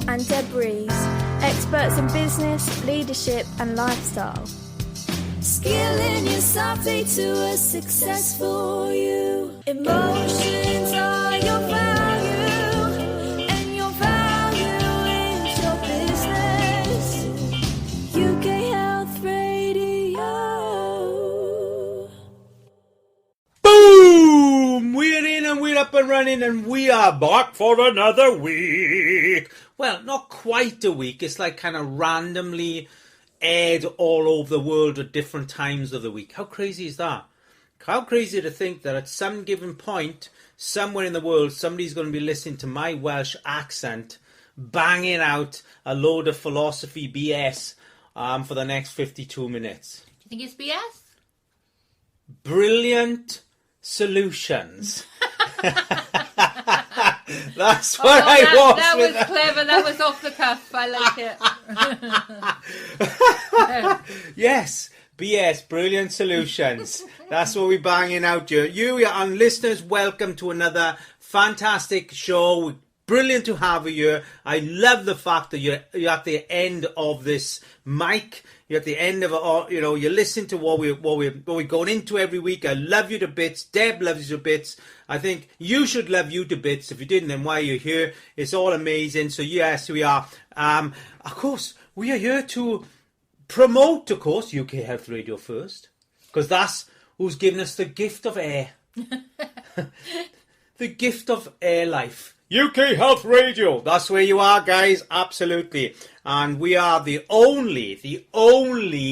Paul and Deb Rees, experts in business, leadership and lifestyle. Skilling yourself to a successful you. Emotions are your value, and your value is your business. UK Health Radio. Boom! We're in and we're up and running and we are back for another week. Well, not quite a week. It's like kind of randomly aired all over the world at different times of the week. How crazy is that? How crazy to think that at some given point, somewhere in the world, somebody's going to be listening to my Welsh accent, banging out a load of philosophy BS for the next 52 minutes. Do you think it's BS? Brilliant solutions. That's what I was. That was clever. That was off the cuff. I like it. Yes, BS, brilliant solutions. That's what we're banging out here. You and listeners, welcome to another fantastic show. Brilliant to have you here. I love the fact that you're at the end of this mic. You're at the end of it. You listen to what we're going into every week. I love you to bits. Deb loves you to bits. I think you should love you to bits. If you didn't, then why are you here? It's all amazing. So yes, we are. Of course, we are here to promote, of course, UK Health Radio first, because that's who's given us the gift of air. The gift of air life. UK Health Radio. That's where you are, guys. Absolutely. And we are the only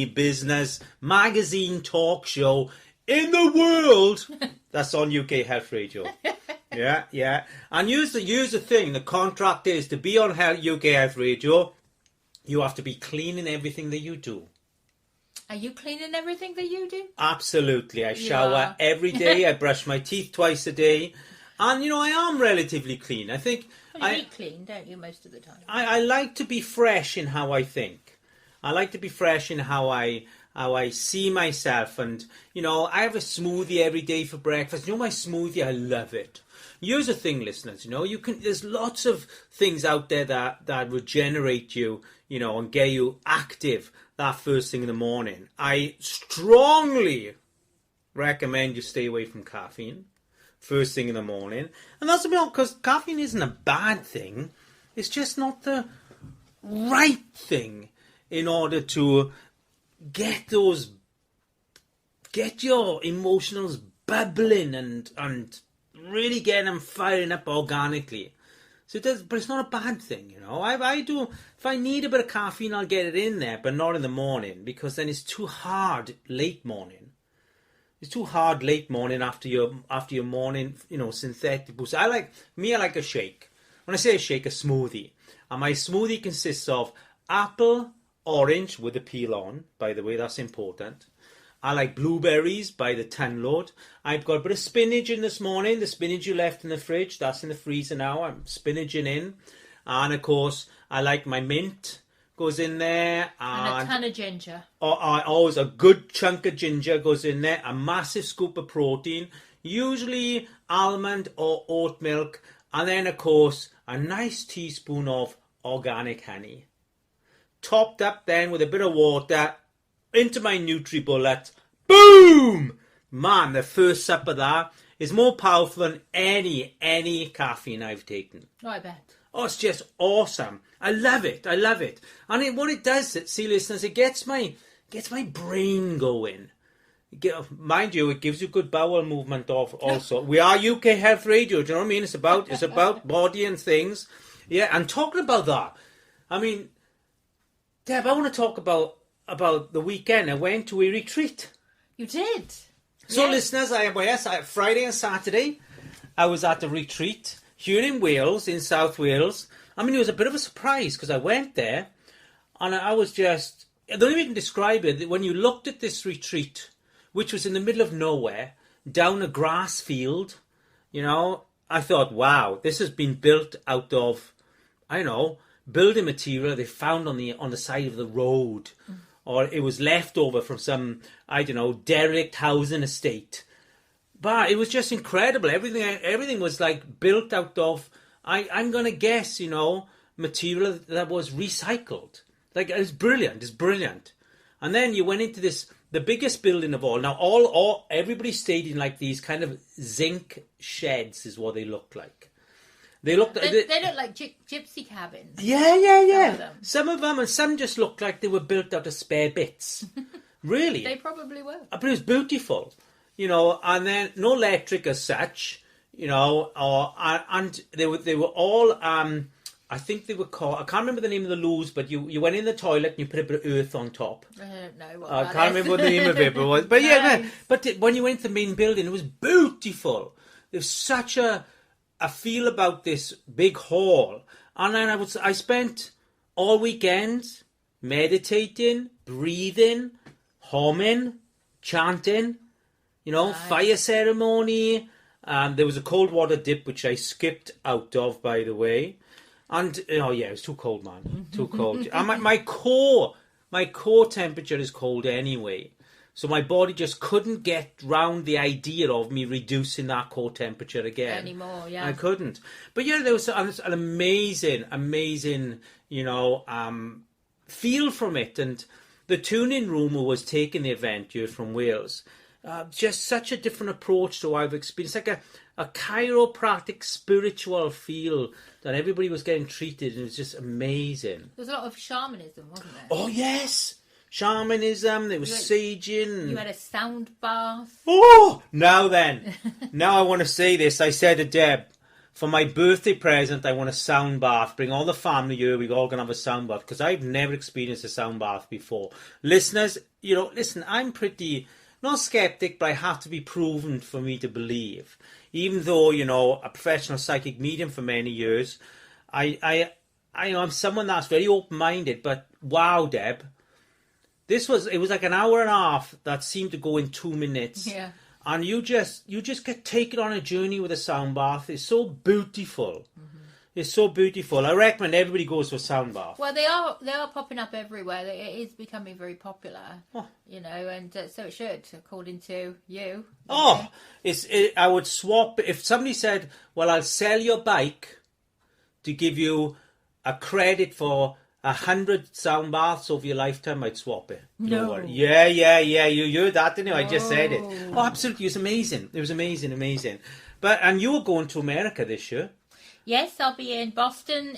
business magazine talk show in the world that's on UK Health Radio. Yeah. And here's the thing. The contract is to be on UK Health Radio, you have to be cleaning everything that you do. Are you cleaning everything that you do? Absolutely. I shower every day. I brush my teeth twice a day. And, I am relatively clean. I think... Well, you eat clean, don't you, most of the time? I like to be fresh in how I think. I like to be fresh in how I see myself. And, I have a smoothie every day for breakfast. My smoothie, I love it. Here's the thing, listeners. There's lots of things out there that regenerate you, and get you active that first thing in the morning. I strongly recommend you stay away from caffeine first thing in the morning. And that's because caffeine isn't a bad thing. It's just not the right thing in order to get your emotions bubbling and really get them firing up organically. So but it's not a bad thing, I do, if I need a bit of caffeine, I'll get it in there, but not in the morning, because then it's too hard late morning. It's too hard late morning after your morning, synthetic boost. I like a shake. When I say a shake, a smoothie. And my smoothie consists of apple, orange with the peel on. By the way, that's important. I like blueberries by the ton load. I've got a bit of spinach in this morning. The spinach you left in the fridge, that's in the freezer now. I'm spinaching in. And of course, I like my mint. Goes in there. And a ton of ginger. Always a good chunk of ginger goes in there. A massive scoop of protein. Usually almond or oat milk. And then, of course, a nice teaspoon of organic honey. Topped up then with a bit of water. Into my NutriBullet. Boom! Man, the first sup of that is more powerful than any caffeine I've taken. Oh, I bet. Oh, it's just awesome. I love it. And what it does, see, listeners, it gets my brain going. Mind you, it gives you good bowel movement also. We are UK Health Radio, do you know what I mean? It's about body and things. Yeah, and talking about that, I mean, Deb, I want to talk about the weekend. I went to a retreat. You did? So, yes. Listeners, Friday and Saturday, I was at a retreat here in Wales, in South Wales. I mean, it was a bit of a surprise because I went there and I was just... The only way I can describe it, when you looked at this retreat, which was in the middle of nowhere, down a grass field, I thought, wow, this has been built out of, building material they found on the side of the road. Or it was left over from some, derelict housing estate. But it was just incredible. Everything was like built out of, I'm going to guess, material that was recycled. Like, it's brilliant. It's brilliant. And then you went into the biggest building of all. Now, everybody stayed in like these kind of zinc sheds, is what they looked like. They look like gypsy cabins. Yeah. Some of them, and some just looked like they were built out of spare bits. Really, They probably were. but it was beautiful, And then no electric as such, and they were all. I think they were called. I can't remember the name of the loos, but you went in the toilet and you put a bit of earth on top. I don't know what I that can't is. remember what the name of it was, but yeah, No. man. But when you went into the main building, it was beautiful. There was such a feel about this big hall, and then I spent all weekend meditating, breathing, humming, chanting. Nice. Fire ceremony. There was a cold water dip which I skipped out of, by the way. And it was too cold, man. Too cold. And my core temperature is cold anyway. So my body just couldn't get round the idea of me reducing that core temperature again. Anymore, yeah. I couldn't. But yeah, there was an amazing, feel from it. And the tuning room who was taking the event here from Wales, just such a different approach to what I've experienced. Like a chiropractic spiritual feel that everybody was getting treated, and it was just amazing. There was a lot of shamanism, wasn't there? Oh yes, shamanism. There was saging. You had a sound bath. Oh, now I want to say this. I said to Deb, for my birthday present, I want a sound bath. Bring all the family here. We're all gonna have a sound bath because I've never experienced a sound bath before. Listeners, listen. I'm pretty not skeptic, but I have to be proven for me to believe. Even though, a professional psychic medium for many years, I'm someone that's very open-minded, but wow, Deb, it was like an hour and a half that seemed to go in 2 minutes. Yeah. And you just get taken on a journey with a sound bath. It's so beautiful. Mm-hmm. It's so beautiful. I recommend everybody goes to a sound bath. Well, they are popping up everywhere. It is becoming very popular, Oh. and so it should, according to you. Oh, I would swap if somebody said, "Well, I'll sell your bike to give you a credit for 100 sound baths over your lifetime." I'd swap it. No. Worry. Yeah. You heard that, didn't you? I just said it. Oh, absolutely. It was amazing. It was amazing. And you were going to America this year. Yes, I'll be in Boston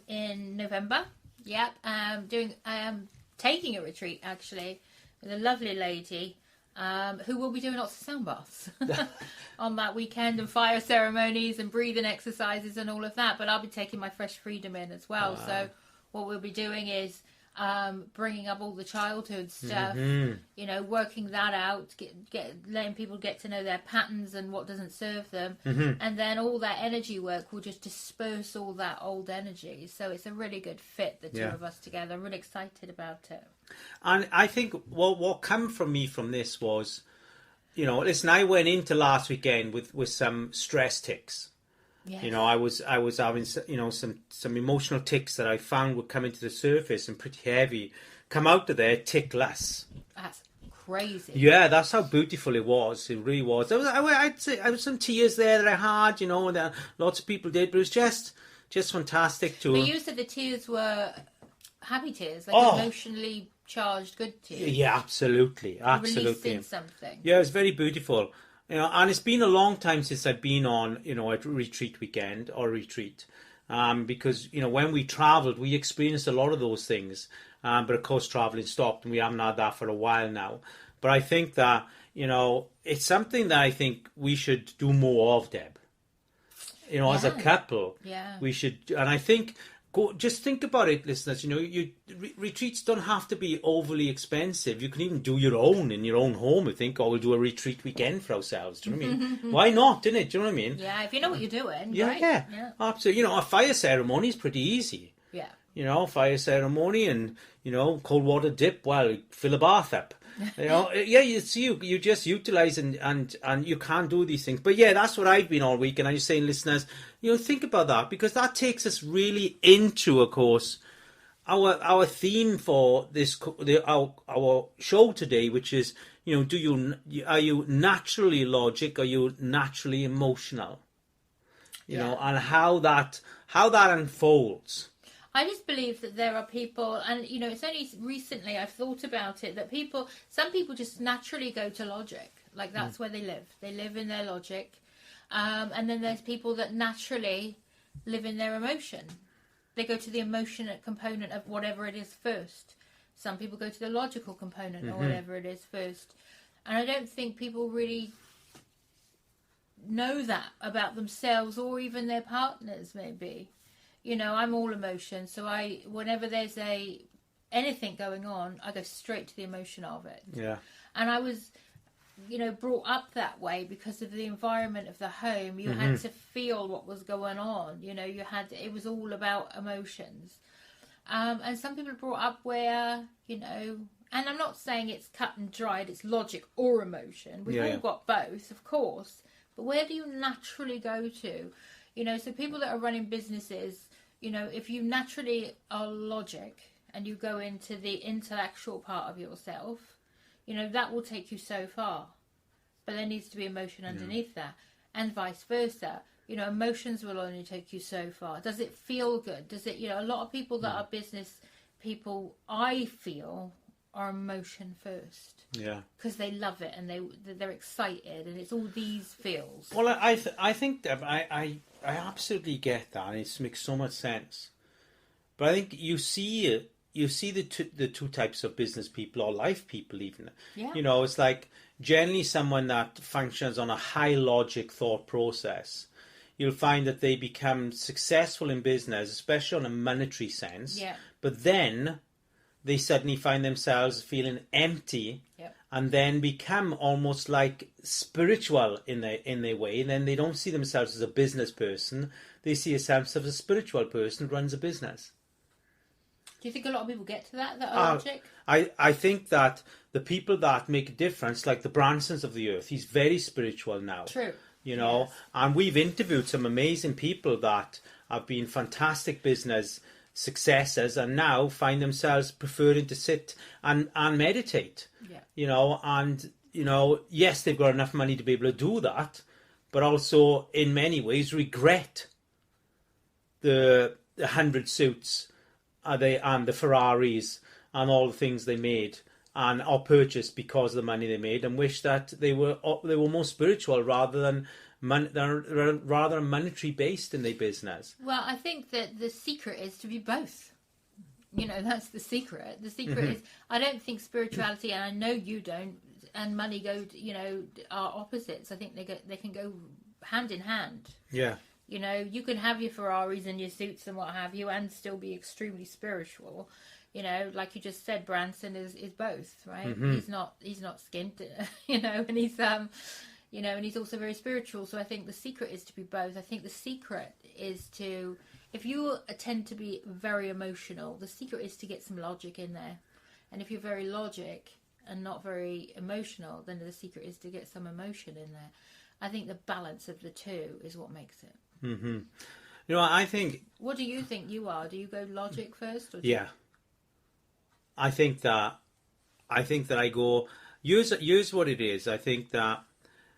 in November. Yep, I am taking a retreat actually with a lovely lady who will be doing lots of sound baths on that weekend, and fire ceremonies and breathing exercises and all of that. But I'll be taking my fresh freedom in as well. Wow. So what we'll be doing is bringing up all the childhood stuff, working that out, letting people get to know their patterns and what doesn't serve them, and then all that energy work will just disperse all that old energy. So it's a really good fit, the two of us together. I'm really excited about it. And I think what came from me from this was, listen, I went into last weekend with some stress tics. Yes. I was having some emotional tics that I found were coming to the surface and pretty heavy. Come out of there tickless. That's crazy. Yeah, that's how beautiful it was. It really was. I'd say I was some tears there that I had, and that lots of people did, but it was just fantastic to. But you said the tears were happy tears, like emotionally charged, good tears. Yeah, absolutely. Releasing something. Yeah, it was very beautiful. And it's been a long time since I've been on, a retreat weekend or retreat. Because, when we travelled, we experienced a lot of those things. But of course, travelling stopped and we haven't had that for a while now. But I think that, it's something that I think we should do more of, Deb. As a couple. Yeah. We should, and I think, just think about it, listeners. Retreats don't have to be overly expensive. You can even do your own in your own home. You think, we'll do a retreat weekend for ourselves. Do you know what I mean? Why not? Didn't it? Do you know what I mean? Yeah, if you know what you're doing. Yeah, right? yeah, absolutely. A fire ceremony is pretty easy. Yeah. Fire ceremony and cold water dip. Well, fill a bath up. You just utilize and you can't do these things. But yeah, that's what I've been all week, and I'm just saying, listeners, think about that, because that takes us really into, of course, our theme for our show today, which is are you naturally logic, or are you naturally emotional? And how that unfolds. I just believe that there are people, and it's only recently I've thought about it, that some people just naturally go to logic. Like that's where they live. They live in their logic. And then there's people that naturally live in their emotion. They go to the emotional component of whatever it is first. Some people go to the logical component or whatever it is first. And I don't think people really know that about themselves or even their partners, maybe. I'm all emotion, so whenever there's anything going on, I go straight to the emotion of it. Yeah. And I was, brought up that way because of the environment of the home. You had to feel what was going on. It was all about emotions. And some people are brought up where, and I'm not saying it's cut and dried, it's logic or emotion. We've all got both, of course. But where do you naturally go to? So people that are running businesses, if you naturally are logic and you go into the intellectual part of yourself, that will take you so far. But there needs to be emotion underneath that, and vice versa. Emotions will only take you so far. Does it feel good? Does it, a lot of people that are business people, I feel, are emotion first. Yeah. Because they love it and they're excited, and it's all these feels. Well, I think that I absolutely get that, and it makes so much sense. But I think you see the two types of business people or life people even. Yeah. It's like generally someone that functions on a high logic thought process. You'll find that they become successful in business, especially on a monetary sense. Yeah. But then they suddenly find themselves feeling empty, and then become almost like spiritual in their way. And then they don't see themselves as a business person; they see themselves as a spiritual person who runs a business. Do you think a lot of people get to that are logic? I think that the people that make a difference, like the Bransons of the earth, he's very spiritual now. True. Yes. And we've interviewed some amazing people that have been fantastic business successes and now find themselves preferring to sit and meditate. Yeah. Yes, they've got enough money to be able to do that, but also in many ways regret the 100 suits and the Ferraris and all the things they made and or purchased because of the money they made, and wish that they were more spiritual rather than monetary based in their business. Well, I think that the secret is to be both. That's the secret. The secret is, I don't think spirituality, and I know you don't, and money are opposites. I think they can go hand in hand. Yeah. You can have your Ferraris and your suits and what have you, and still be extremely spiritual. Like you just said, Branson is both, right? He's not skint, and he's and he's also very spiritual. So I think the secret is to be both. I think the secret is to, if you tend to be very emotional, the secret is to get some logic in there. And if you're very logic and not very emotional, then the secret is to get some emotion in there. I think the balance of the two is what makes it. Mm-hmm. I think... What do you think you are? Do you go logic first? Or yeah. I think that I go... Here's what it is. I think that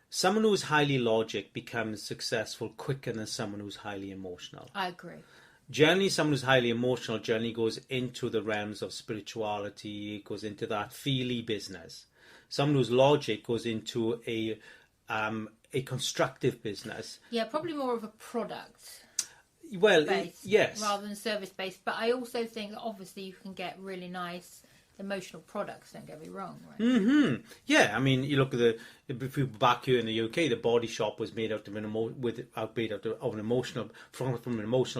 someone who's highly logic becomes successful quicker than someone who's highly emotional. I agree. Generally, someone who's highly emotional generally goes into the realms of spirituality, goes into that feely business. Someone who's logic goes into a constructive business. Yeah, probably more of a product. Well, based, yes. Rather than service based. But I also think that obviously you can get really nice emotional products, don't get me wrong, right? Mm-hmm. Yeah, I mean, you look at if we back here in the UK, the Body Shop was made out of an emotional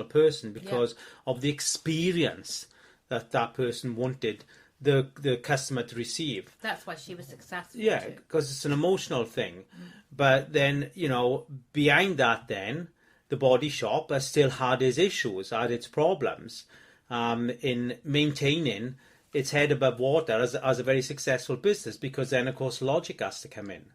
person because of the experience that person wanted the customer to receive. That's why she was successful. Yeah, because it's an emotional thing. But then, behind that then, the Body Shop has still had its issues, had its problems in maintaining its head above water as a very successful business, because then, of course, logic has to come in.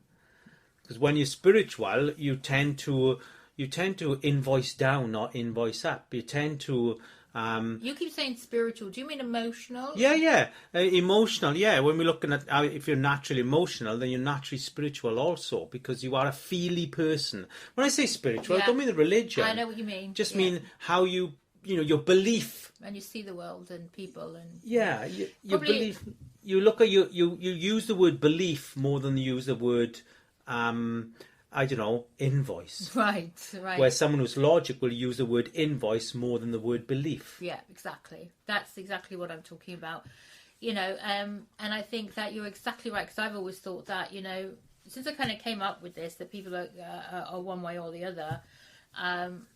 Because when you're spiritual, you tend to invoice down, not invoice up. You tend to... you keep saying spiritual. Do you mean emotional? Yeah. Emotional, yeah. When we're looking at if you're naturally emotional, then you're naturally spiritual also, because you are a feely person. When I say spiritual, I don't mean the religion. I know what you mean. Just mean how you your belief. And you see the world and people and Yeah, your Probably- belief. You look at you use the word belief more than you use the word, I don't know, invoice. right. Where someone who's logic will use the word invoice more than the word belief. Yeah, exactly. That's exactly what I'm talking about. And I think that you're exactly right, because I've always thought that, since I kind of came up with this, that people are one way or the other.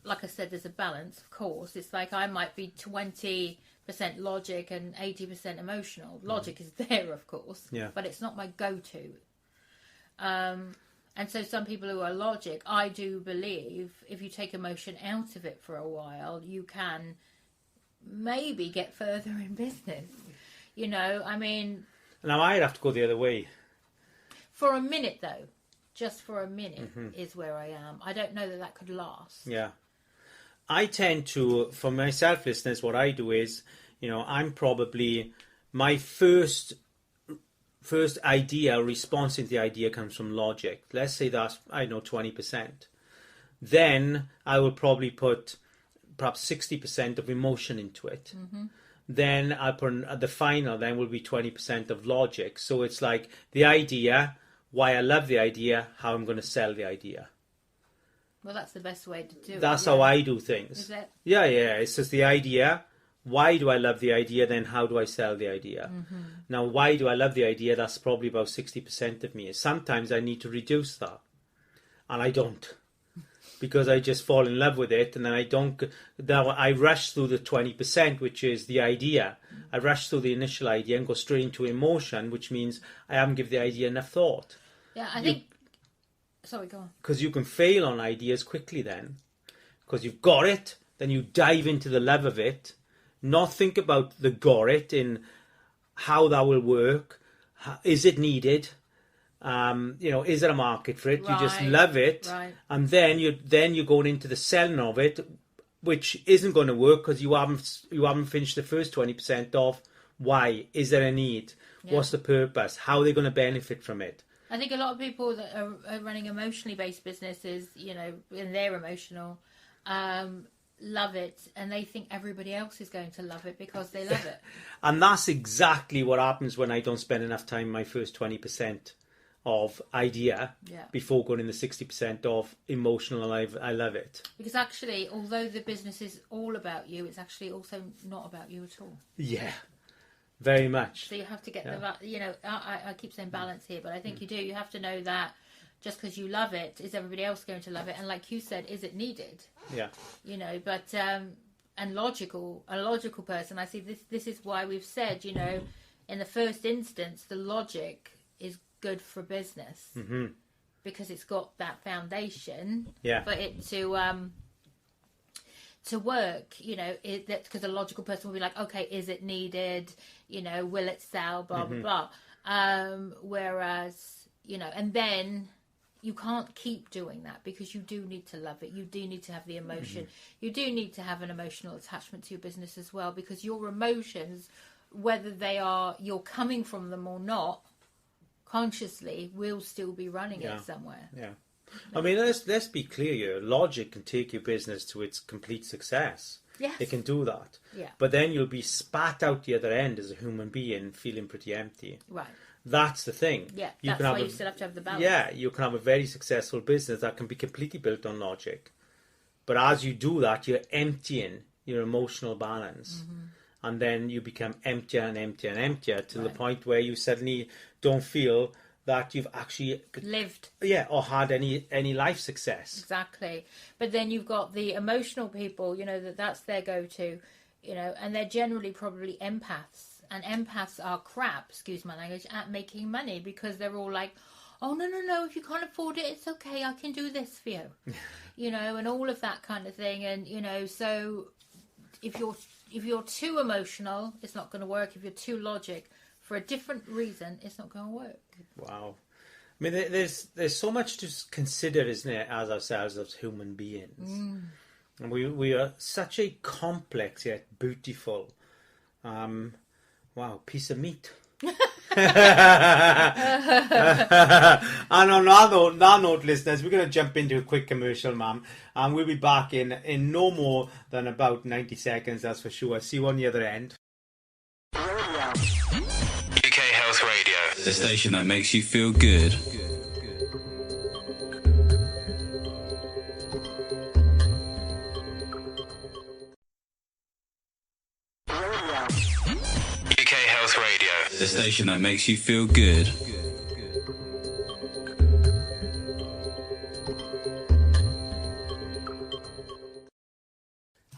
Like I said, there's a balance, of course. It's like I might be 20% logic and 80% emotional. Logic is there, of course, but it's not my go-to. And so some people who are logic, I do believe if you take emotion out of it for a while, you can maybe get further in business. I mean... Now, I'd have to go the other way. For a minute, though. Just for a minute is where I am. I don't know that could last. Yeah. I tend to, for my selflessness, what I do is, I'm probably, my first idea, response to the idea comes from logic. Let's say that's, 20%. Then I will probably put perhaps 60% of emotion into it. Then I'll put the final, then will be 20% of logic. So it's like the idea, why I love the idea, how I'm going to sell the idea. Well, that's the best way to do it. That's how I do things. Is it? Yeah. It's just the idea. Why do I love the idea? Then how do I sell the idea? Now, why do I love the idea? That's probably about 60% of me. Sometimes I need to reduce that. And I don't. Because I just fall in love with it, and then I rush through the 20%, which is the idea. I rush through the initial idea and go straight into emotion, which means I haven't given the idea enough thought. Yeah, I think... Sorry, go on. Because you can fail on ideas quickly then. Because you've got it, then you dive into the love of it, not think about the got it in how that will work, is it needed, is there a market for it? Right, you just love it, right. And then you're going into the selling of it, which isn't going to work because you haven't finished the first 20% of why. Is there a need? Yeah. What's the purpose? How are they going to benefit from it? I think a lot of people that are running emotionally based businesses, and they're emotional, love it, and they think everybody else is going to love it because they love it. And that's exactly what happens when I don't spend enough time in my first 20% of idea before going in the 60% of emotional and I love it. Because actually, although the business is all about you, it's actually also not about you at all. Yeah, very much. So you have to get I keep saying balance here, but I think you do. You have to know that just because you love it, is everybody else going to love it? And like you said, is it needed? Yeah. But a logical person, I see this is why we've said, in the first instance, the logic is good for business because it's got that foundation for it to work. Because a logical person will be like, okay, is it needed? Will it sell? Blah blah blah. Whereas and then you can't keep doing that because you do need to love it. You do need to have the emotion. You do need to have an emotional attachment to your business as well, because your emotions, whether you're coming from them or not, consciously will still be running it somewhere. Yeah. I mean, let's be clear here. Logic can take your business to its complete success. Yes. It can do that. Yeah. But then you'll be spat out the other end as a human being feeling pretty empty. Right. That's the thing. Yeah, that's why you still have to have the balance. Yeah, you can have a very successful business that can be completely built on logic. But as you do that, you're emptying your emotional balance. And then you become emptier and emptier and emptier to the point where you suddenly don't feel that you've actually lived. Yeah, or had any life success. Exactly. But then you've got the emotional people, that's their go-to, and they're generally probably empaths. And empaths are crap, excuse my language, at making money, because they're all like, oh, no, if you can't afford it, it's okay, I can do this for you. And all of that kind of thing. And, so if you're too emotional, it's not going to work. If you're too logic, for a different reason, it's not going to work. Wow. I mean, there's so much to consider, isn't it, as ourselves as human beings. And we are such a complex yet beautiful piece of meat. And on that note, listeners, we're going to jump into a quick commercial, ma'am, and we'll be back in no more than about 90 seconds, that's for sure. See you on the other end. UK Health Radio, the station that makes you feel good. UK Health Radio, the station that makes you feel good.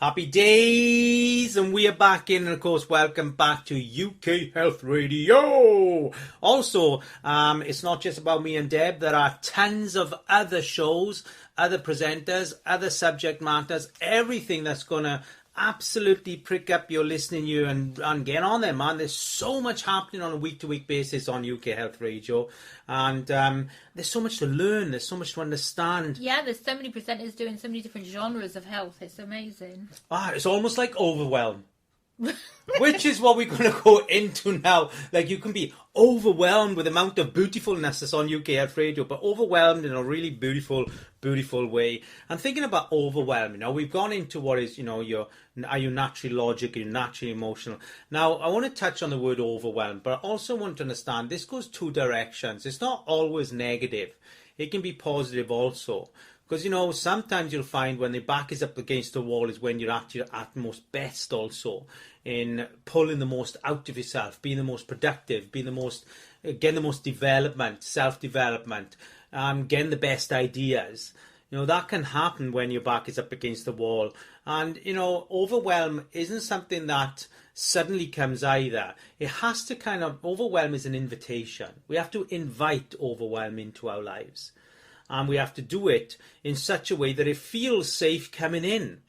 Happy days, and we are back in, and of course, welcome back to UK Health Radio. Also, it's not just about me and Deb. There are tons of other shows, other presenters, other subject matters, everything that's going to absolutely prick up your listening ear and get on there, man. There's so much happening on a week-to-week basis on UK Health Radio, and there's so much to learn, there's so much to understand. Yeah, there's so many presenters doing so many different genres of health. It's amazing. It's almost like overwhelm. Which is what we're going to go into now. Like, you can be overwhelmed with the amount of beautifulness that's on UK Health Radio, but overwhelmed in a really beautiful way. And thinking about overwhelm, we've gone into what is, are you naturally logical, are you naturally emotional? Now, I want to touch on the word overwhelm, but I also want to understand this goes two directions. It's not always negative. It can be positive also. Because, sometimes you'll find when the back is up against the wall is when you're at your utmost best also, in pulling the most out of yourself, being the most productive, getting the most development, self-development, getting the best ideas. That can happen when your back is up against the wall. And, overwhelm isn't something that suddenly comes either. It has to overwhelm is an invitation. We have to invite overwhelm into our lives. And we have to do it in such a way that it feels safe coming in.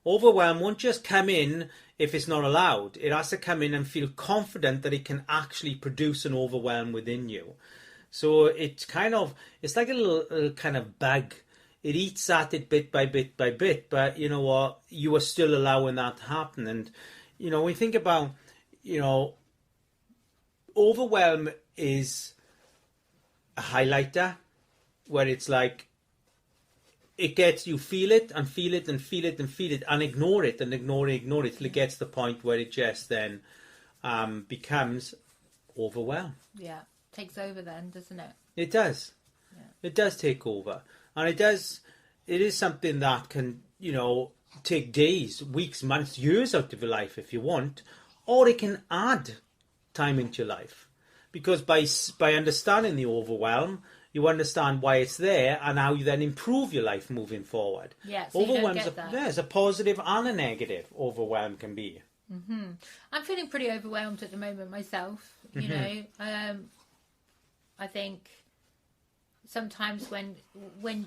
Overwhelm won't just come in if it's not allowed. It has to come in and feel confident that it can actually produce an overwhelm within you. So it's like a little kind of bug. It eats at it bit by bit by bit, but you know what? You are still allowing that to happen. And, when we think about, overwhelm is a highlighter, where it's like, it gets you feel it and feel it and feel it and feel it and ignore it and ignore it till it gets to the point where it just then becomes overwhelmed. Yeah, takes over then, doesn't it? It does. Yeah. It does take over. And it is something that can, take days, weeks, months, years out of your life if you want, or it can add time into your life. Because by understanding the overwhelm, you understand why it's there and how you then improve your life moving forward. Yeah, so you don't get that. There's a positive and a negative overwhelm can be. Mm-hmm. I'm feeling pretty overwhelmed at the moment myself. I think sometimes when,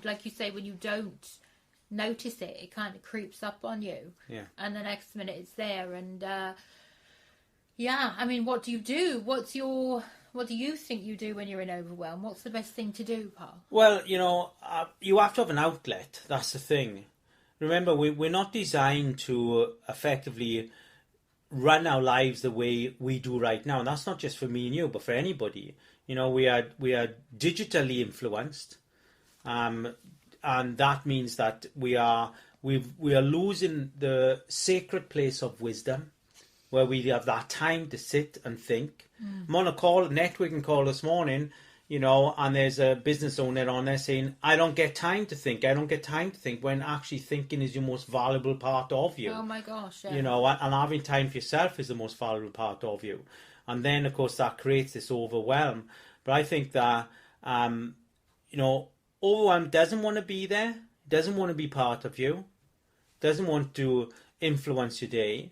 like you say, when you don't notice it, it kind of creeps up on you. Yeah. And the next minute it's there. And what do you do? What do you think you do when you're in overwhelm? What's the best thing to do, Paul? Well, you have to have an outlet. That's the thing. Remember, we're not designed to effectively run our lives the way we do right now. And that's not just for me and you, but for anybody. We are digitally influenced. And that means that we are losing the sacred place of wisdom, where we have that time to sit and think. I'm on a networking call this morning, and there's a business owner on there saying, I don't get time to think, when actually thinking is your most valuable part of you. Oh my gosh, yeah. And having time for yourself is the most valuable part of you. And then, of course, that creates this overwhelm. But I think that, overwhelm doesn't want to be there, doesn't want to be part of you, doesn't want to influence your day.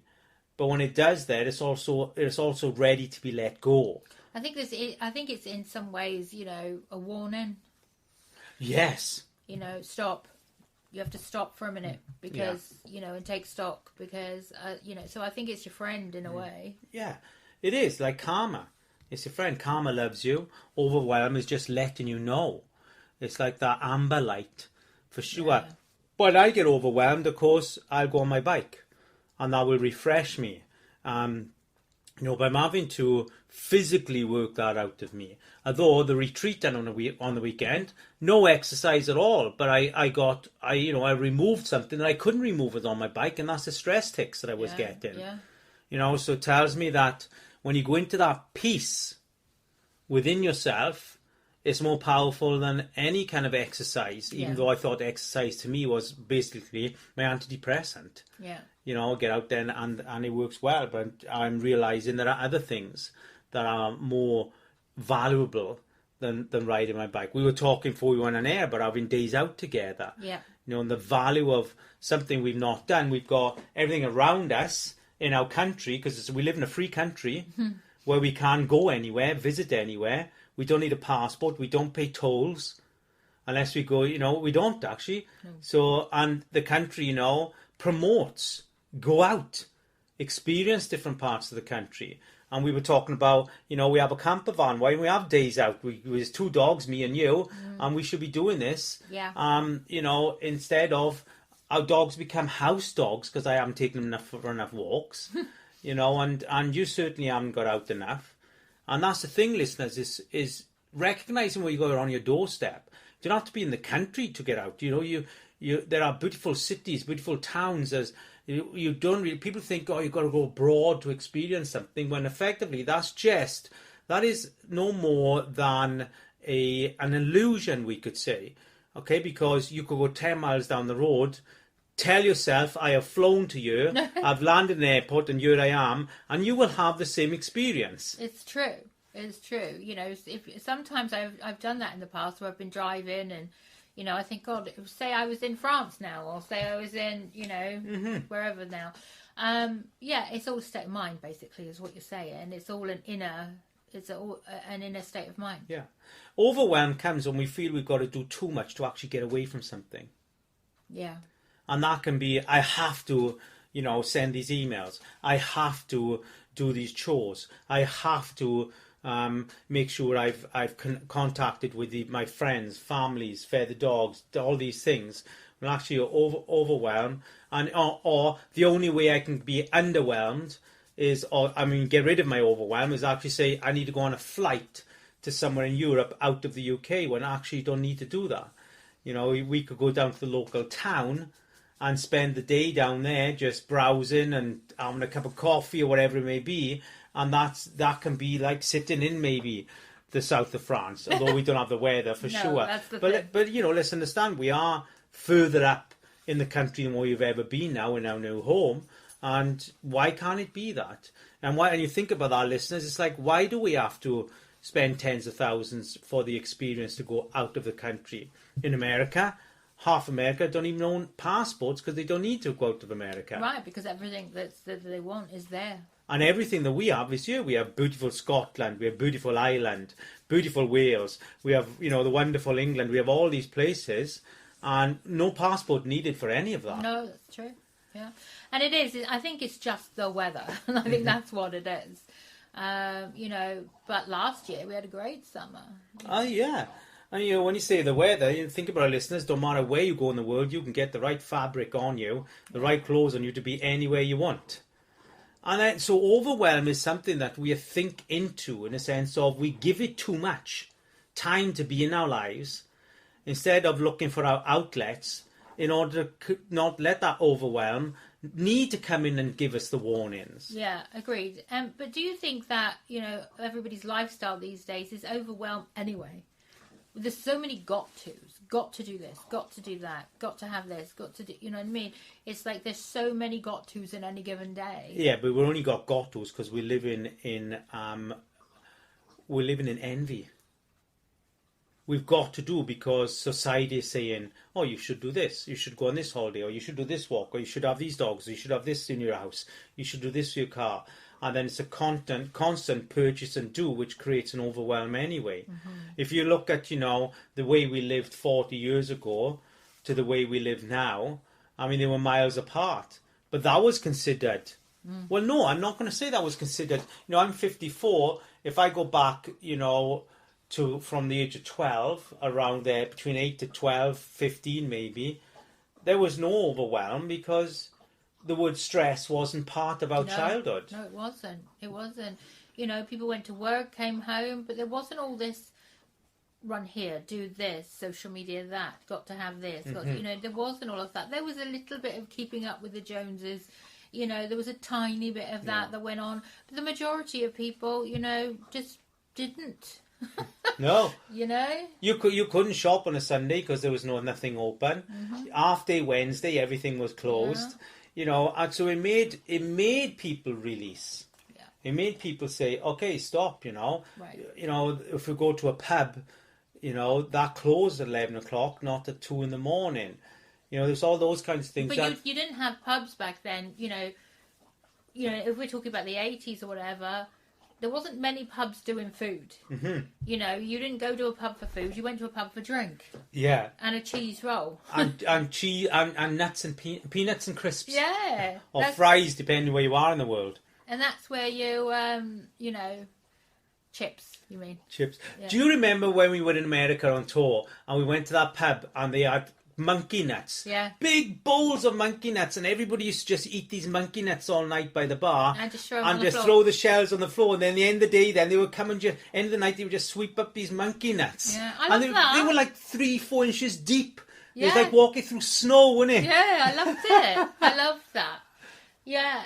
But when it does that, it's also ready to be let go. I think it's in some ways, a warning. Yes. Stop. You have to stop for a minute because, and take stock because, so I think it's your friend in a way. Yeah, it is like karma. It's your friend. Karma loves you. Overwhelm is just letting you know. It's like that amber light for sure. Yeah. When I get overwhelmed, of course, I'll go on my bike. And that will refresh me. But I'm having to physically work that out of me. Although the retreat done on the weekend, no exercise at all. But I removed something that I couldn't remove it on my bike, and that's the stress ticks that I was getting. Yeah. So it tells me that when you go into that peace within yourself, it's more powerful than any kind of exercise. Even though I thought exercise to me was basically my antidepressant. Yeah. Get out there and it works well. But I'm realizing there are other things that are more valuable than riding my bike. We were talking before we went on air about having days out together. Yeah. And the value of something we've not done. We've got everything around us in our country, because we live in a free country where we can go anywhere, visit anywhere. We don't need a passport. We don't pay tolls unless we go, we don't actually. No. So, and the country, promotes, go out, experience different parts of the country. And we were talking about, we have a camper van. Why don't we have days out? There's 2 dogs, me and you, and we should be doing this. Yeah. Instead of our dogs become house dogs because I haven't taken them for enough walks, and you certainly haven't got out enough. And that's the thing, listeners, is recognizing where you go on your doorstep. You don't have to be in the country to get out. There are beautiful cities, beautiful towns. You don't really, people think, you've got to go abroad to experience something, when effectively that is no more than an illusion, we could say. Okay, because you could go 10 miles down the road, tell yourself, I have flown to you, I've landed in an airport, and here I am, and you will have the same experience. It's true. It's true. Sometimes I've done that in the past, where I've been driving and, I think, God, say I was in France now, or say I was in, wherever now. It's all state of mind, basically, is what you're saying. It's all an inner state of mind. Yeah. Overwhelm comes when we feel we've got to do too much to actually get away from something. Yeah. And that can be, I have to, send these emails. I have to do these chores. I have to make sure I've contacted with my friends, families, fed the dogs, all these things. Will actually overwhelm. And or the only way I can be underwhelmed get rid of my overwhelm, is actually say I need to go on a flight to somewhere in Europe out of the UK, when I actually don't need to do that. We could go down to the local town and spend the day down there just browsing and having a cup of coffee or whatever it may be, and that can be like sitting in maybe the south of France, although we don't have the weather for sure. That's the thing. But let's understand, we are further up in the country than we've ever been now in our new home, and why can't it be that? And you think about our listeners, it's like, why do we have to spend tens of thousands for the experience to go out of the country? In America, half America don't even own passports because they don't need to go out of America. Right, because everything that they want is there. And everything that we have is here. We have beautiful Scotland, we have beautiful Ireland, beautiful Wales, we have, the wonderful England, we have all these places, and no passport needed for any of that. No, that's true. Yeah. And it is, I think it's just the weather. And I think that's what it is. But last year we had a great summer. Oh, yeah. And when you say the weather, you think about our listeners, don't matter where you go in the world, you can get the right fabric on you, the right clothes on you to be anywhere you want. And then, so overwhelm is something that we think into, in a sense of we give it too much time to be in our lives, instead of looking for our outlets, in order to not let that overwhelm need to come in and give us the warnings. Yeah, agreed. But do you think that, everybody's lifestyle these days is overwhelmed anyway? There's so many got-tos. Got to do this, got to do that, got to have this, got to do... You know what I mean? It's like there's so many got-tos in any given day. Yeah, but we've only got-tos because we live in envy. We've got to do because society is saying, oh, you should do this, you should go on this holiday, or you should do this walk, or you should have these dogs, or you should have this in your house, you should do this for your car. And then it's a constant purchase and do, which creates an overwhelm anyway. Mm-hmm. If you look at, the way we lived 40 years ago to the way we live now, I mean, they were miles apart. But that was considered. Well, no, I'm not going to say that was considered. I'm 54. If I go back, to from the age of 12, around there, between 8 to 12, 15 maybe, there was no overwhelm because the word stress wasn't part of our childhood. No, it wasn't. It wasn't. You know, people went to work, came home, but there wasn't all this run here, do this, social media that, got to have this. Got to, you know, there wasn't all of that. There was a little bit of keeping up with the Joneses. You know, there was a tiny bit of that went on. But the majority of people, you know, just didn't. No. You know? You couldn't shop on a Sunday because there was nothing open. Half day Wednesday, everything was closed. Yeah. You know, and so it made people release. Yeah. It made people say, okay, stop, you know. Right. You know, if we go to a pub, you know, that closed at 11 o'clock, not at 2 in the morning. You know, there's all those kinds of things. But you didn't have pubs back then, you know, if we're talking about the 80s or whatever, there wasn't many pubs doing food. You know, you didn't go to a pub for food, you went to a pub for drink. Yeah. And a cheese roll. and cheese and nuts and peanuts and crisps. Yeah. Or fries, depending where you are in the world. And that's where you, you know, chips, you mean. Chips. Yeah. Do you remember when we were in America on tour and we went to that pub and they had monkey nuts? Yeah. Big bowls of monkey nuts, and everybody used to just eat these monkey nuts all night by the bar. And just throw them and on the just floor. throw the shells on the floor. And then at the end of the day, then they would come and just, end of the night, they would just sweep up these monkey nuts. Yeah, I and love they, that. they were like 3-4 inches deep. It was Yeah. like walking through snow, wasn't it? Yeah, I loved it. I loved that. Yeah,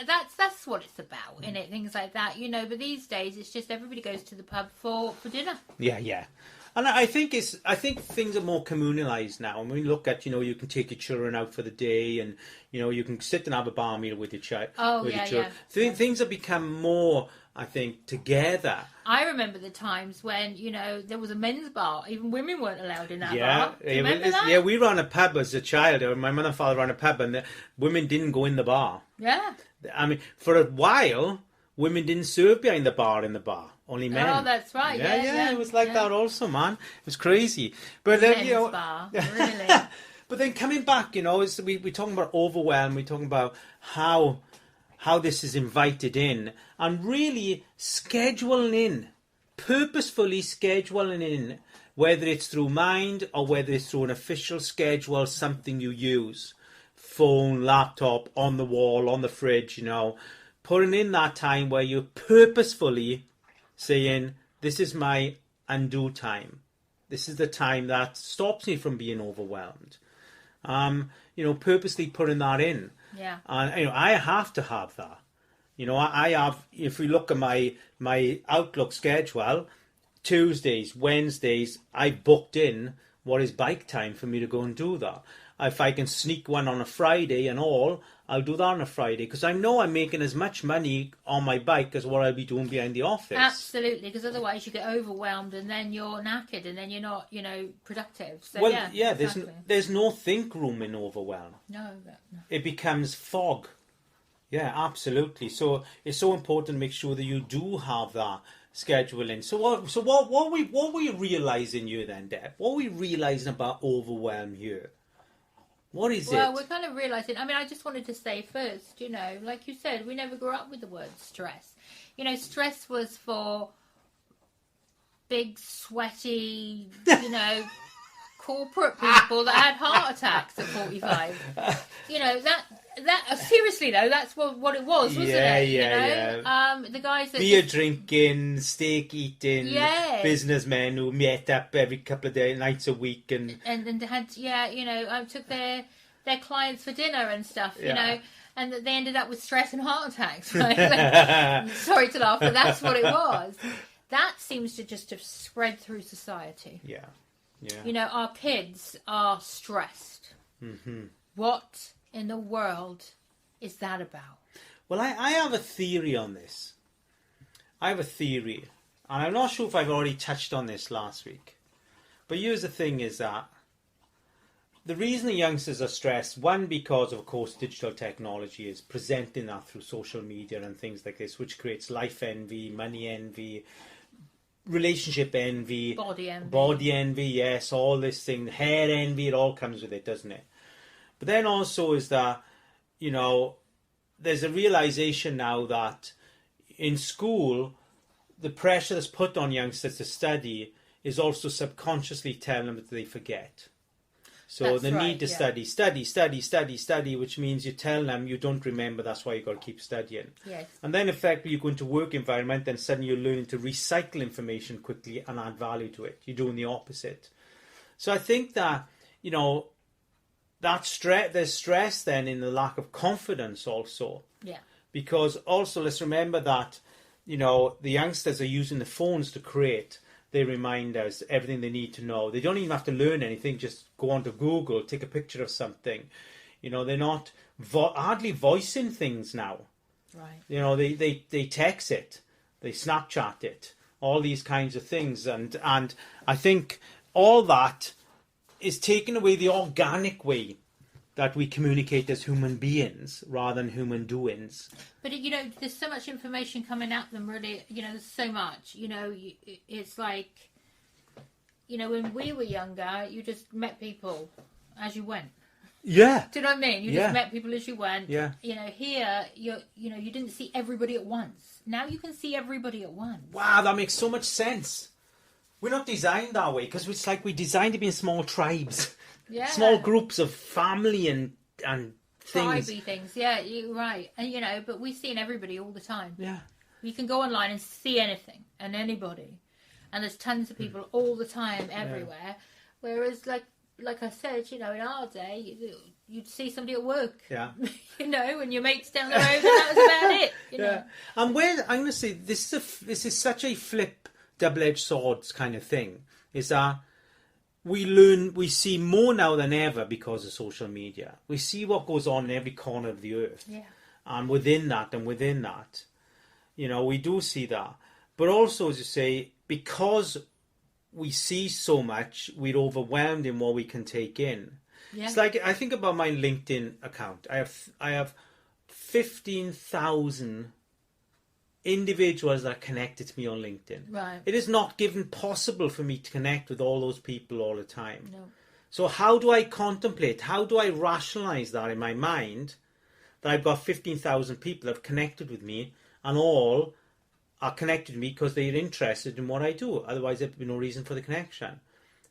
that's what it's about, innit? Things like that, you know. But these days, it's just everybody goes to the pub for dinner. Yeah, yeah. And I think things are more communalised now. And when you look at, you know, you can take your children out for the day, and you know, you can sit and have a bar meal with your child. Oh, with yeah, your children. yeah. Things have become more, I think, together. I remember the times when, you know, there was a men's bar. Even women weren't allowed in that Yeah, bar. Do you remember that? yeah. We ran a pub as a child. My mother and father ran a pub, and the women didn't go in the bar. Yeah. I mean, for a while, women didn't serve behind the bar in the bar. Only men. Oh, that's right. Yeah, It was like that also, man. It was crazy. But Men's you know, bar, really. but then coming back, you know, we're talking about overwhelm. We're talking about how this is invited in, and really scheduling in, purposefully scheduling in, whether it's through mind or whether it's through an official schedule, something you use, phone, laptop, on the wall, on the fridge, you know, putting in that time where you're purposefully saying, this is my undo time. This is the time that stops me from being overwhelmed. You know, purposely putting that in. Yeah. And, you know, I have to have that. You know, I have, if we look at my Outlook schedule, Tuesdays, Wednesdays, I booked in what is bike time for me to go and do that. If I can sneak one on a Friday and all, I'll do that on a Friday, because I know I'm making as much money on my bike as what I'll be doing behind the office. Absolutely, because otherwise you get overwhelmed and then you're knackered and then you're not, you know, productive. So, Well, yeah, exactly. there's no think room in overwhelm. No. It becomes fog. Yeah, absolutely. So it's so important to make sure that you do have that scheduling. So what we realising here then, Deb? What are we realising about overwhelm here? What is it? Well, we're kind of realising, I mean, I just wanted to say first, you know, like you said, we never grew up with the word stress. You know, stress was for big, sweaty, you know, corporate people that had heart attacks at 45. You know, that seriously though, that's what it was, wasn't it? You know? The guys that beer drinking, steak eating, Yeah. businessmen who met up every couple of nights a week and had you know, took their clients for dinner and stuff, you know, and they ended up with stress and heart attacks. Right? Sorry to laugh, but that's what it was. That seems to just have spread through society. Yeah. You know, our kids are stressed. Mm-hmm. What in the world is that about? Well, I have a theory on this. I have a theory. And I'm not sure if I've already touched on this last week. But here's the thing is that the reason the youngsters are stressed, one, because of course digital technology is presenting that through social media and things like this, which creates life envy, money envy, relationship envy, body envy, yes, all this thing, hair envy, it all comes with it, doesn't it? But then also is that, you know, there's a realization now that in school, the pressure that's put on youngsters to study is also subconsciously telling them that they forget. So That's the right, need to study, which means you tell them you don't remember, that's why you've got to keep studying. Yes. And then effectively you go into work environment, then suddenly you're learning to recycle information quickly and add value to it. You're doing the opposite. So I think that, there's stress then in the lack of confidence also. Yeah. Because also let's remember that, the youngsters are using the phones to create their reminders, everything they need to know. They don't even have to learn anything, just go onto Google, take a picture of something. They're not hardly voicing things now. Right. They text it, they Snapchat it, all these kinds of things. And I think all that is taking away the organic way that we communicate as human beings rather than human doings. But there's so much information coming at them. Really, there's so much. It's like, when we were younger, you just met people as you went. Yeah. Do you know what I mean? You just met people as you went. Yeah. Here you didn't see everybody at once. Now you can see everybody at once. Wow, that makes so much sense. We're not designed that way because it's like we're designed to be in small tribes. Yeah. Small groups of family and things. Tribey things, yeah, you're right. And but we're seeing everybody all the time. Yeah. You can go online and see anything and anybody. And there's tons of people all the time, everywhere. Yeah. Whereas, like I said, in our day, you'd see somebody at work. Yeah. And your mates down the road, and that was about it. Yeah. And I'm going to say, this is such a double-edged swords kind of thing, is that we see more now than ever because of social media. We see what goes on in every corner of the earth. Yeah. And within that, we do see that. But also, as you say, because we see so much, we're overwhelmed in what we can take in. Yeah. It's like, I think about my LinkedIn account. I have 15,000 individuals that are connected to me on LinkedIn. Right. It is not given possible for me to connect with all those people all the time. No. So how do I contemplate? How do I rationalize that in my mind that I've got 15,000 people that have connected with me and all are connected to me because they're interested in what I do? Otherwise, there'd be no reason for the connection.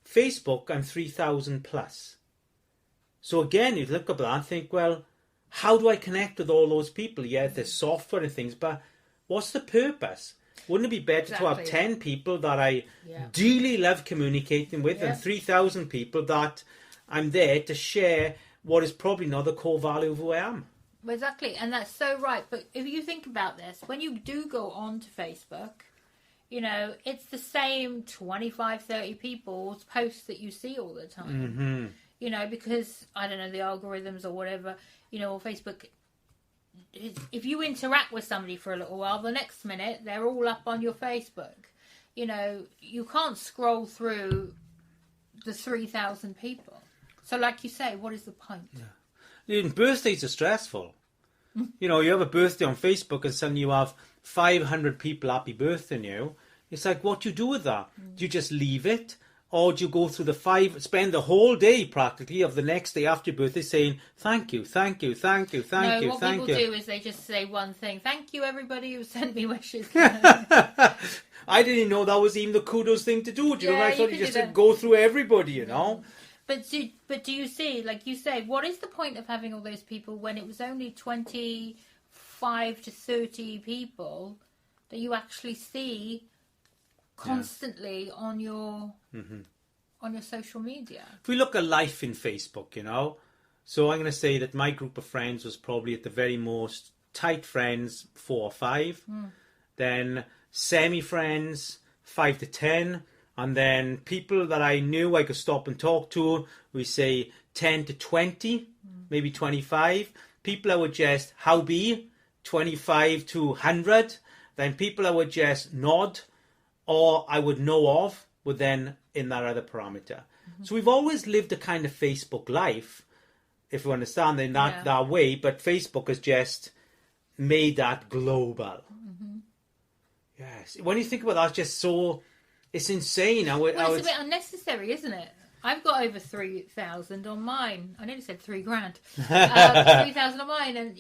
Facebook, I'm 3,000 plus. So again, you look at that and think, well, how do I connect with all those people? Yeah, there's software and things, but what's the purpose? Wouldn't it be better to have 10 people that I dearly love communicating with and 3,000 people that I'm there to share what is probably not the core value of who I am? Exactly, and that's so right. But if you think about this, when you do go on to Facebook, it's the same 25, 30 people's posts that you see all the time. Mm-hmm. Because, I don't know, the algorithms or whatever, or Facebook, if you interact with somebody for a little while, the next minute they're all up on your Facebook. You can't scroll through the 3,000 people. So like you say, what is the point? Yeah. Birthdays are stressful. You have a birthday on Facebook and suddenly you have 500 people happy birthday you. It's like, what do you do with that? Do you just leave it? Or do you go through spend the whole day practically of the next day after your birthday saying, thank you, thank you, thank you, thank you, what thank you. What people do is they just say one thing. Thank you, everybody who sent me wishes. I didn't even know that was even the kudos thing to do. I thought you just said go through everybody, But do you see, like you say, what is the point of having all those people when it was only 25 to 30 people that you actually see constantly on your social media? If we look at life in Facebook, so I'm going to say that my group of friends was probably at the very most tight friends 4 or 5, then semi-friends 5 to 10, and then people that I knew I could stop and talk to, we say 10 to 20, maybe 25. People I would just, how be, 25 to 100. Then people I would just nod, or I would know of, were then in that other parameter. So we've always lived a kind of Facebook life, if you understand, in that way, but Facebook has just made that global. Yes. When you think about that, it's just so... It's insane. It's a bit unnecessary, isn't it? I've got over 3,000 on mine. I nearly said 3 grand. 3,000 on mine, and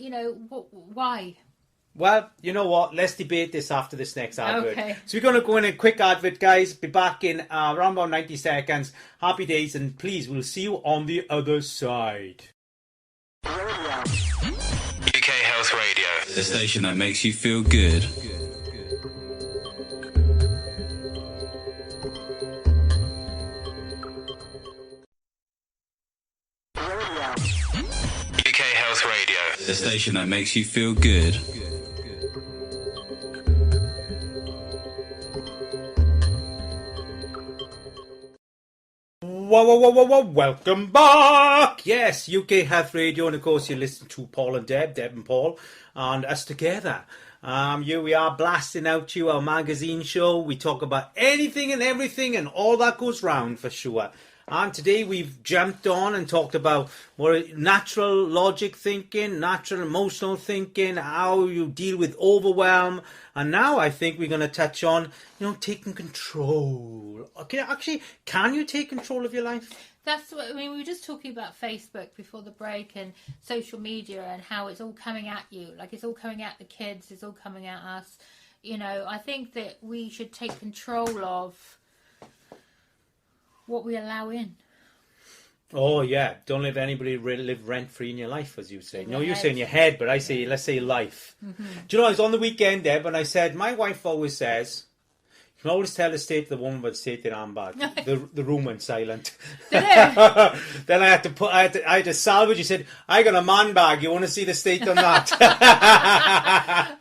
why? Well, you know what? Let's debate this after this next advert. Okay. So we're going to go in a quick advert, guys. Be back in around about 90 seconds. Happy days, and please, we'll see you on the other side. UK Health Radio, the station that makes you feel good. UK Health Radio, the station that makes you feel good. Whoa, welcome back! Yes, UK Health Radio, and of course you listen to Paul and Deb and Paul, and us together. Here we are blasting out to you our magazine show. We talk about anything and everything and all that goes round for sure. And today we've jumped on and talked about what natural logic thinking, natural emotional thinking, how you deal with overwhelm. And now I think we're going to touch on, taking control. Okay, can you take control of your life? That's what we were just talking about Facebook before the break and social media and how it's all coming at you. Like it's all coming at the kids, it's all coming at us. I think that we should take control of what we allow in. Oh yeah, don't let anybody live rent-free in your life, as you say. No, you say in your head, but I say, let's say life. Mm-hmm. Do you know, I was on the weekend, Deb, and I said, my wife always says, you can always tell the state of the woman by the state of their handbag. The room went silent. Then I had to salvage. He said, I got a man bag. You want to see the state on that?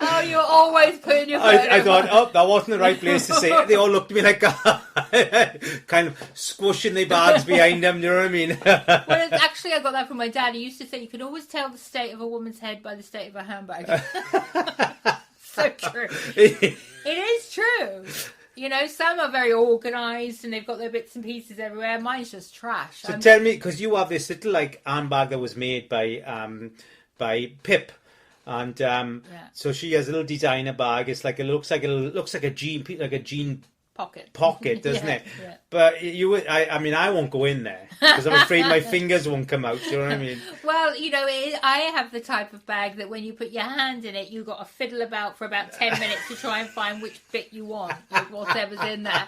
Oh, you're always putting your foot I thought, that wasn't the right place to say it. They all looked at me like, kind of squishing their bags behind them. You know what I mean? Well, actually, I got that from my dad. He used to say, you can always tell the state of a woman's head by the state of her handbag. So true. It is true. Some are very organised and they've got their bits and pieces everywhere. Mine's just trash. So tell me, because you have this little handbag that was made by Pip, and so she has a little designer bag. It's like it looks like a jean pocket, doesn't it? Yeah. But I won't go in there because I'm afraid my fingers won't come out. Do you know what I mean? Well, I have the type of bag that when you put your hand in it, you've got to fiddle about for about 10 minutes to try and find which bit you want, like whatever's in there.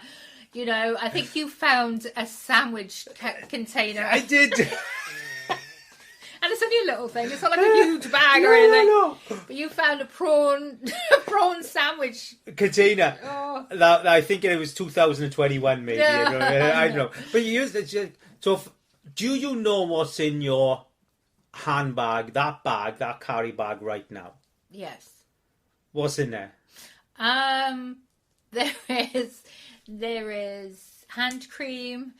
I think you found a sandwich container. I did. And it's only a little thing. It's not like a huge bag or anything. No. But you found a prawn sandwich container. Oh. That, I think it was 2021 maybe. Yeah. I don't know. But you used it. So do you know what's in your handbag, that carry bag right now? Yes. What's in there? There is hand cream,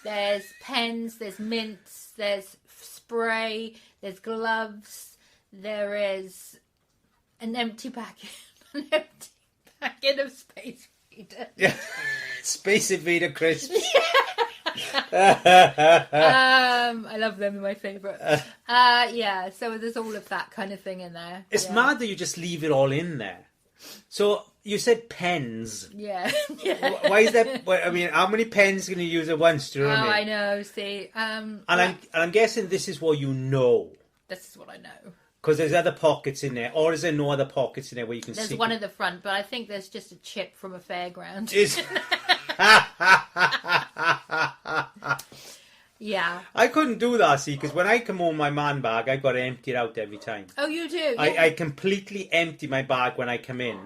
there's pens, there's mints, there's spray, there's gloves, there is an empty packet of Space Invaders. Yeah. Space Invader crisps. I love them, they're my favourite. So there's all of that kind of thing in there. It's mad that you just leave it all in there. So you said pens. Yeah. Why is that? I mean, how many pens can you use at once? Do you know what I mean? I know. See, I'm guessing this is what you know. This is what I know. Because there's other pockets in there, or is there no other pockets in there where you can? There's one at the front, but I think there's just a chip from a fairground. Yeah. I couldn't do that, see, because when I come home my man bag, I got to empty it out every time. Oh, you do? I completely empty my bag when I come in.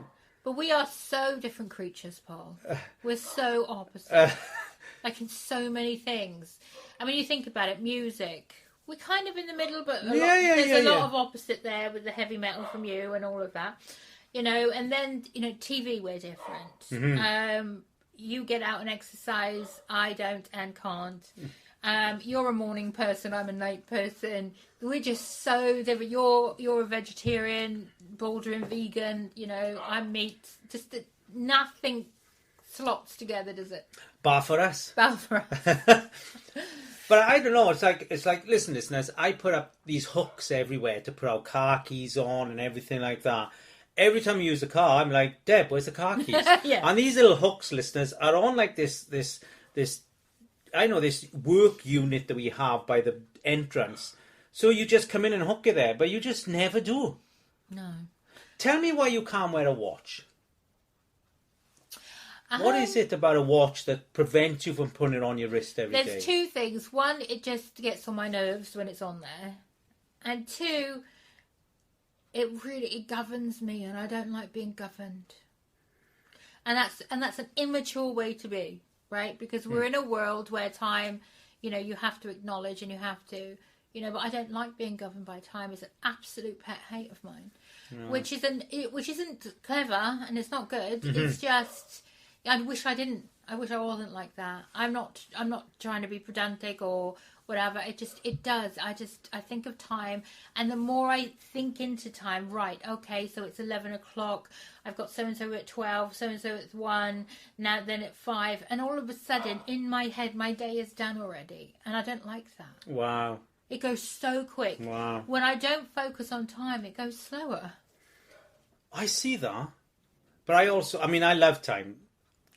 But we are so different creatures, Paul. We're so opposite. Like in so many things. I mean, you think about it, music. We're kind of in the middle, but there's a lot of opposite there with the heavy metal from you and all of that. And then, TV, we're different. Mm-hmm. You get out and exercise. I don't and can't. You're a morning person, I'm a night person. We're just so different. You're a vegetarian, bordering vegan, I'm meat. Just nothing slots together, does it? Bar for us. But I don't know, it's like listen, listeners, I put up these hooks everywhere to put our car keys on and everything like that. Every time you use the car, I'm like, Deb, where's the car keys? Yeah. And these little hooks, listeners, are on like this I know this work unit that we have by the entrance. So you just come in and hook it there, but you just never do. No. Tell me why you can't wear a watch. What is it about a watch that prevents you from putting it on your wrist every day? There's two things. One, it just gets on my nerves when it's on there. And two, it governs me, and I don't like being governed. And that's an immature way to be, right? Because we're in a world where time, you have to acknowledge and you have to, but I don't like being governed by time. It's an absolute pet hate of mine, which isn't clever and it's not good. It's just, I wish I wasn't like that. I'm not trying to be pedantic or whatever. I think of time, and the more I think into time, right, okay, so it's 11 o'clock, I've got so-and-so at 12, so-and-so at 1, now then at 5, and all of a sudden, in my head, my day is done already, and I don't like that. Wow. It goes so quick. Wow. When I don't focus on time, it goes slower. I see that, but I love time.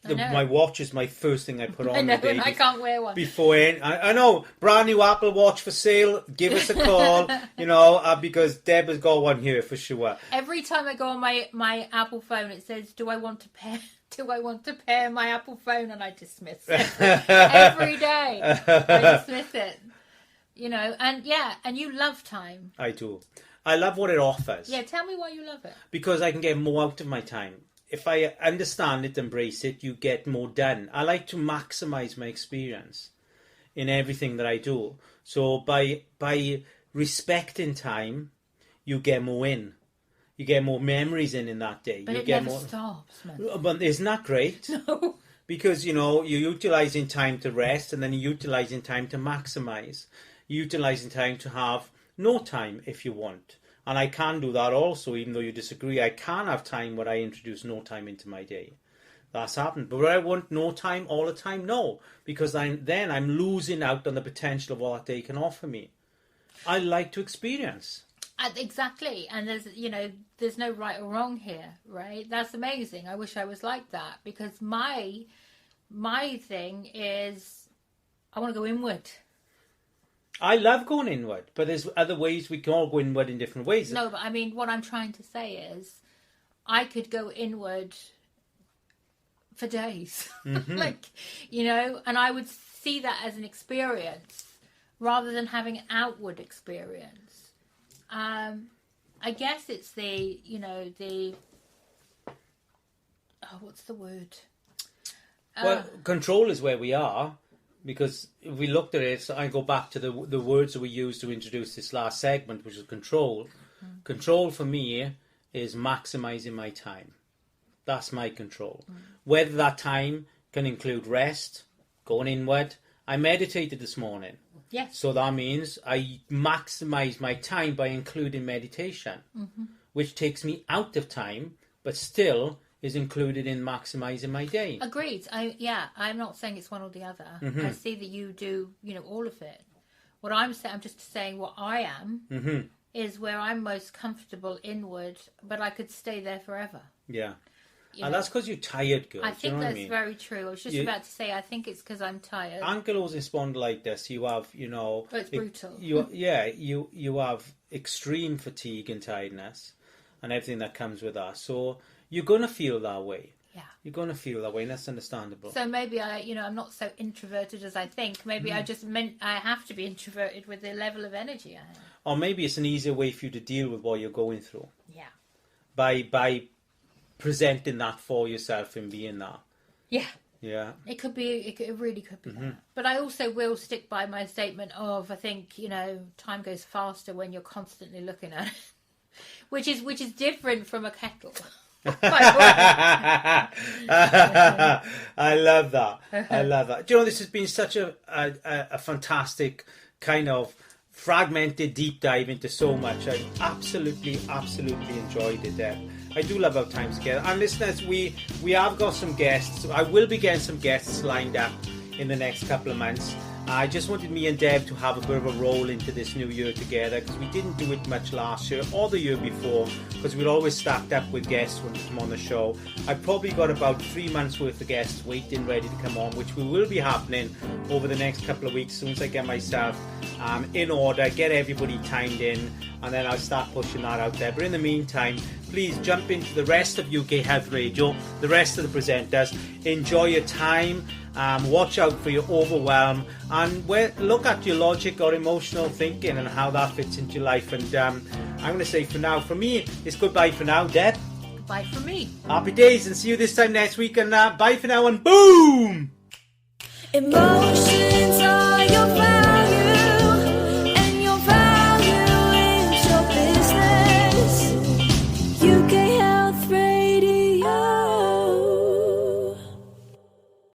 My watch is my first thing I put on. I know, the day and I can't wear one. I know, brand new Apple Watch for sale. Give us a call, because Deb has got one here for sure. Every time I go on my Apple phone, it says, "Do I want to pair my Apple phone?" And I dismiss it every day. I dismiss it, and you love time. I do. I love what it offers. Yeah, tell me why you love it. Because I can get more out of my time. If I understand it, embrace it, you get more done. I like to maximize my experience in everything that I do. So by respecting time, you get more in. You get more memories in that day. But you it get never more... stops, man. But isn't that great? No. Because, you're utilising time to rest, and then you're utilising time to maximise. You're utilising time to have no time if you want. And I can do that also, even though you disagree. I can have time where I introduce no time into my day. That's happened. But where I want no time all the time, no. Because I'm losing out on the potential of what that day can offer me. I like to experience. Exactly. And there's no right or wrong here, right? That's amazing. I wish I was like that. Because my thing is, I want to go inward. I love going inward, but there's other ways we can all go inward in different ways. No, but what I'm trying to say is, I could go inward for days. And I would see that as an experience rather than having an outward experience. I guess it's what's the word? Well, control is where we are. Because if we looked at it, so I go back to the words that we used to introduce this last segment, which is control. Control for me is maximising my time. That's my control. Whether that time can include rest, going inward. I meditated this morning. Yes. So that means I maximise my time by including meditation, which takes me out of time, but still is included in maximising my day. Agreed. I'm not saying it's one or the other. I see that you do, all of it. What I'm saying, I'm just saying what I am is where I'm most comfortable inward, but I could stay there forever. Yeah. And that's because you're tired, girl. I think that's very true. I was just about to say, I think it's because I'm tired. Ankylosing spondylitis, you have, Oh, it's brutal. You have extreme fatigue and tiredness and everything that comes with that. So you're going to feel that way. Yeah. You're going to feel that way, and that's understandable. So maybe I'm not so introverted as I think. Maybe I just meant I have to be introverted with the level of energy I have. Or maybe it's an easier way for you to deal with what you're going through. Yeah. By presenting that for yourself and being that. Yeah. Yeah. It could be, it really could be that. But I also will stick by my statement of, I think, time goes faster when you're constantly looking at it. Which is different from a kettle. I love that. Do you know, this has been such a fantastic kind of fragmented deep dive into so much. I absolutely enjoyed it. I do love our time together. And listeners, we have got some guests. I will be getting some guests lined up in the next couple of months. I just wanted me and Deb to have a bit of a roll into this new year together, because we didn't do it much last year or the year before, because we're always stacked up with guests when they come on the show. I've probably got about 3 months worth of guests waiting, ready to come on, which will be happening over the next couple of weeks as soon as I get myself in order, get everybody timed in, and then I'll start pushing that out there. But in the meantime, please jump into the rest of UK Health Radio, the rest of the presenters. Enjoy your time. Watch out for your overwhelm, and look at your logic or emotional thinking and how that fits into your life. And I'm going to say for now, for me, it's goodbye for now, Deb. Bye from me. Happy days, and see you this time next week. And bye for now, and boom! Emotion.